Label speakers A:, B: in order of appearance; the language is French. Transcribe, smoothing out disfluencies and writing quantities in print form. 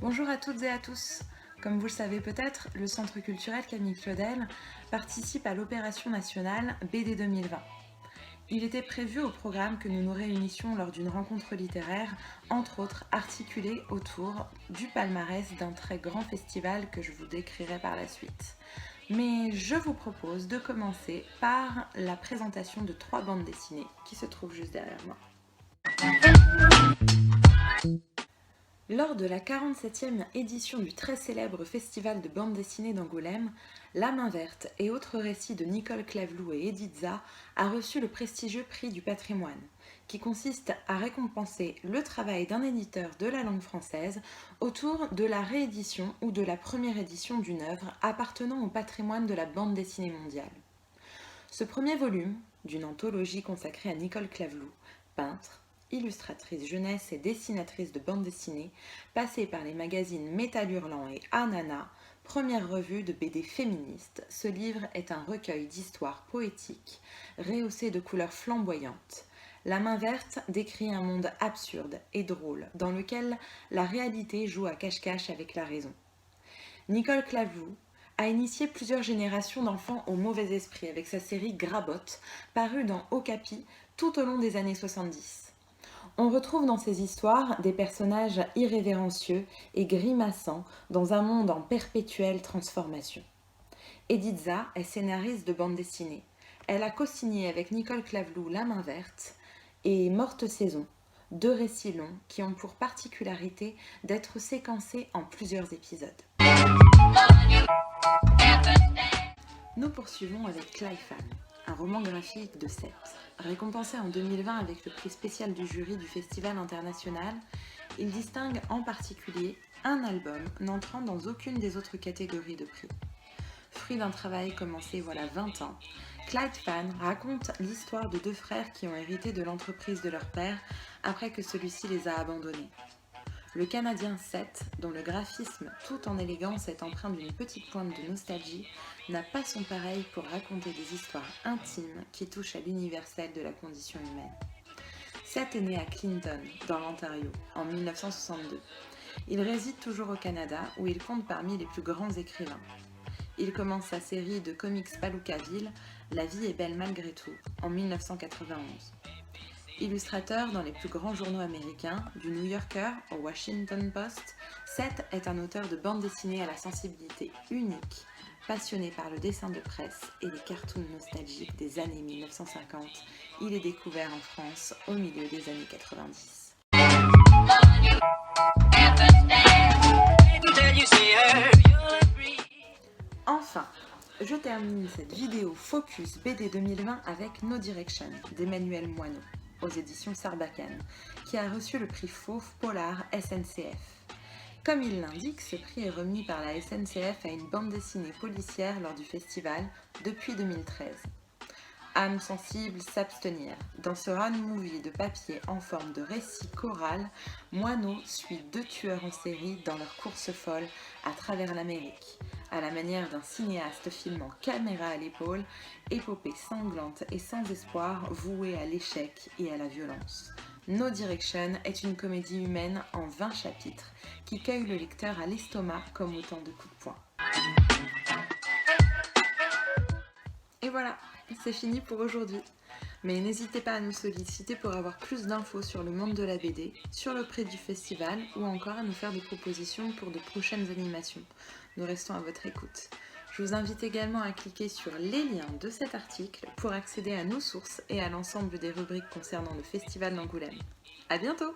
A: Bonjour à toutes et à tous. Comme vous le savez peut-être, le Centre culturel Camille Claudel participe à l'opération nationale BD 2020. Il était prévu au programme que nous nous réunissions lors d'une rencontre littéraire, entre autres articulée autour du palmarès d'un très grand festival que je vous décrirai par la suite. Mais je vous propose de commencer par la présentation de 3 bandes dessinées qui se trouvent juste derrière moi. Lors de la 47e édition du très célèbre festival de bande dessinée d'Angoulême, La Main Verte et autres récits de Nicole Claveloux et Edith Za a reçu le prestigieux prix du patrimoine, qui consiste à récompenser le travail d'un éditeur de la langue française autour de la réédition ou de la première édition d'une œuvre appartenant au patrimoine de la bande dessinée mondiale. Ce premier volume, d'une anthologie consacrée à Nicole Claveloux, peintre, illustratrice jeunesse et dessinatrice de bande dessinée, passée par les magazines Métal Hurlant et Anana, première revue de BD féministe, ce livre est un recueil d'histoires poétiques, rehaussé de couleurs flamboyantes. La Main Verte décrit un monde absurde et drôle, dans lequel la réalité joue à cache-cache avec la raison. Nicole Claveloux a initié plusieurs générations d'enfants au mauvais esprit avec sa série Grabotte, parue dans Okapi tout au long des années 70. On retrouve dans ces histoires des personnages irrévérencieux et grimaçants dans un monde en perpétuelle transformation. Edith Za est scénariste de bande dessinée. Elle a co-signé avec Nicole Claveloux La Main Verte et Morte Saison, 2 récits longs qui ont pour particularité d'être séquencés en plusieurs épisodes. Nous poursuivons avec Clyfan, un roman graphique de 7. Récompensé en 2020 avec le prix spécial du jury du Festival international, il distingue en particulier un album n'entrant dans aucune des autres catégories de prix. Fruit d'un travail commencé voilà 20 ans, Clyfan raconte l'histoire de 2 frères qui ont hérité de l'entreprise de leur père après que celui-ci les a abandonnés. Le Canadien Seth, dont le graphisme tout en élégance est empreint d'une petite pointe de nostalgie, n'a pas son pareil pour raconter des histoires intimes qui touchent à l'universel de la condition humaine. Seth est né à Clinton, dans l'Ontario, en 1962. Il réside toujours au Canada, où il compte parmi les plus grands écrivains. Il commence sa série de comics Palookaville, La vie est belle malgré tout, en 1991. Illustrateur dans les plus grands journaux américains, du New Yorker au Washington Post, Seth est un auteur de bande dessinée à la sensibilité unique, passionné par le dessin de presse et les cartoons nostalgiques des années 1950. Il est découvert en France au milieu des années 90. Enfin, je termine cette vidéo Focus BD 2020 avec No Direction d'Emmanuel Moineau, aux éditions Sarbacane, qui a reçu le prix Fauve Polar SNCF. Comme il l'indique, ce prix est remis par la SNCF à une bande dessinée policière lors du festival depuis 2013. Âme sensible, s'abstenir. Dans ce road movie de papier en forme de récit choral, Moineau suit 2 tueurs en série dans leur course folle à travers l'Amérique. À la manière d'un cinéaste filmant caméra à l'épaule, épopée sanglante et sans espoir, vouée à l'échec et à la violence. No Direction est une comédie humaine en 20 chapitres qui cueille le lecteur à l'estomac comme autant de coups de poing. Et voilà, c'est fini pour aujourd'hui. Mais n'hésitez pas à nous solliciter pour avoir plus d'infos sur le monde de la BD, sur le prix du festival ou encore à nous faire des propositions pour de prochaines animations. Nous restons à votre écoute. Je vous invite également à cliquer sur les liens de cet article pour accéder à nos sources et à l'ensemble des rubriques concernant le Festival d'Angoulême. À bientôt!